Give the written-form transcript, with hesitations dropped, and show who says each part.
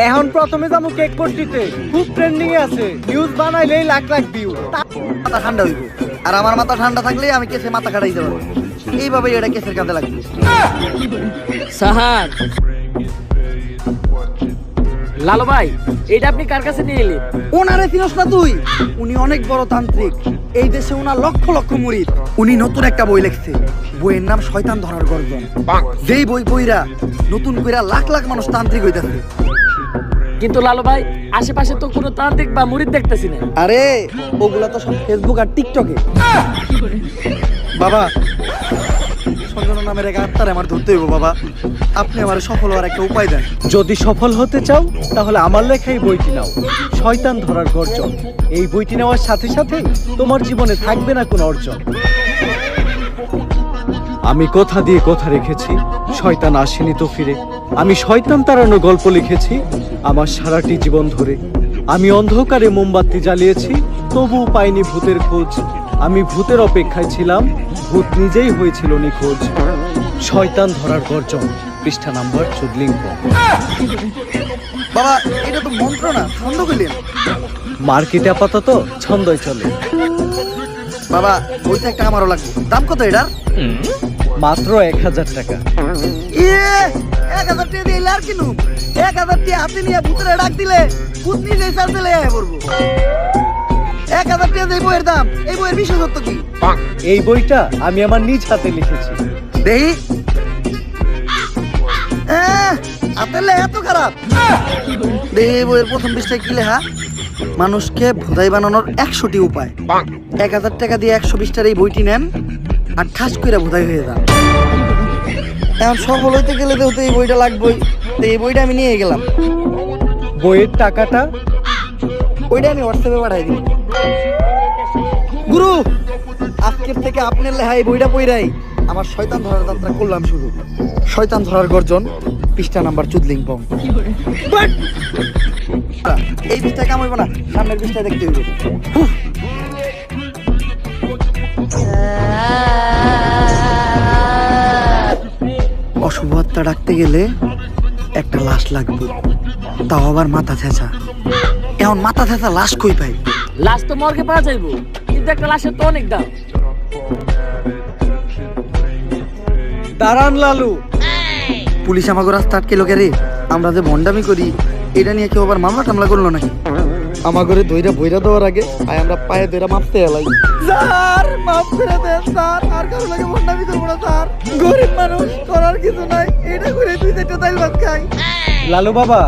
Speaker 1: এখন প্রথমে যাবো কেক পট্টিতে, খুব ট্রেন্ডিং এ আছে, নিউজ বানাইলেই লাখ লাখ ভিউ।
Speaker 2: মাথা ঠান্ডা হইব, আর আমার মাথা ঠান্ডা থাকলে আমি কেসে মাথা কাটাইতে পারবো। এইভাবে এটা কেসের কাঁধে লাগবে।
Speaker 3: সাহার লালু ভাই, এটা আপনি কার কাছে নিয়ে এলেন?
Speaker 2: ওনারে চিনস না তুই? উনি অনেক বড় তান্ত্রিক, এই দেশে ওনার লক্ষ লক্ষ মুরিদ। উনি নতুন একটা বই লিখছে, বইয়ের নাম শয়তান ধরার গর্জন। যেই বই পইরা নতুন কইরা লাখ লাখ মানুষ তান্ত্রিক হইতাছে।
Speaker 3: কিন্তু লালু ভাই, আশেপাশে তো কোনো তান্ত্রিক বা মুরিদ দেখতেছি না।
Speaker 2: আরে ওগুলা তো সব ফেসবুক আর টিকটকে। বাবা, সঞ্জনা নামের এক আত্মার আমার ধরতে হইব বাবা। আপনি আমার সফল হওয়ার একটা উপায় দেন।
Speaker 1: যদি সফল হতে চাও তাহলে আমার লেখা এই বইটি নাও, শয়তান ধরার গর্জন। এই বইটি নেওয়ার সাথে সাথে তোমার জীবনে থাকবে না কোনো অর্জন। আমি কথা দিয়ে কথা রেখেছি, শয়তান আসেনি তো ফিরে। আমি শয়তান তাড়ানো গল্প লিখেছি আমার সারাটি জীবন ধরে। আমি অন্ধকারে মোমবাতি জ্বালিয়েছি, তবুও পাইনি ভূতের খোঁজ। আমি ভূতের অপেক্ষায় ছিলাম, ভূত নিজেই হয়েছিল নিখোঁজ। শয়তান ধরার গর্জন, পৃষ্ঠা নাম্বার 14।
Speaker 2: বাবা, এটা তো মন্ত্র না, ছন্দ কইলেন।
Speaker 1: মার্কেটে আপাতত ছন্দই চলে।
Speaker 2: বাবা, বইটা একটা আমারও লাগবে। দাম কত এটা?
Speaker 1: মাত্র 1000 টাকা।
Speaker 2: 1000 টাকা দিয়ে আর কিনু? 1000 টাকা হাতে নিয়ে ভূতের ডাক দিলে ভূত নিজেই চাল চলে আয় পড়বো। 1000 টাকা দিয়ে বইয়ের দাম, এই বইয়ের বিশেষত্ব কি?
Speaker 1: এই বইটা আমি আমার নিজ হাতে লিখেছি।
Speaker 2: দেহি হাতের লেখা এত খারাপ? দেহি বইয়ের প্রথম পৃষ্ঠায় কি লেখা? মানুষকে ভোদাই বানানোর 100টি উপায়। 1000 টাকা দিয়ে 120টার এই বইটি নেন আর ঠাস করে ভোদাই হয়ে যান। এখন সফল হইতে গেলে তো এই বইটা লাগবেই। তো এই বইটা আমি নিয়ে গেলাম।
Speaker 1: বইয়ের টাকাটা
Speaker 2: ওইটা আমি হোয়াটসঅ্যাপে পাঠাই দিই। গুরু, আজকের থেকে আপনার লেখা এই বইটা পইরাই আমার শয়তান ধরার যাত্রা করলাম শুরু। শয়তান ধরার গর্জন, পৃষ্ঠা নাম্বার 14। এই পৃষ্ঠায় কাম হইব না, সামনের পৃষ্ঠায় দেখতে হইব। অশুভ আত্মা ডাকতে গেলে একটা লাশ লাগবে, তাও আবার মাথা ছেঁচা। এখন মাথা ছেঁচা লাশ কই পাই?
Speaker 3: লাশ তো মর্গে পাওয়া যাইবো, কিন্তু একটা লাশের তো অনেক দাম।
Speaker 1: দাঁড়ান লালু।
Speaker 2: পুলিশ আমাকে রাস্তা আটকে লোকে রে। আমরা যে ভন্ডামি করি এটা নিয়ে কেউ আবার মামলা টামলা করলো নাকি? আমাগরে দইরা বইরা দেওয়ার আগে আয় আমরা পায়ে দইরা মাপতে এলাই। স্যার মাফ করে দেন স্যার, আর কারো লাগে ভন্ডামি করবো না স্যার। গরিব মানুষ, করার কিছু নাই, এটা করে 2-4টা তাইল ভাত খাই।
Speaker 1: লালু বাবা,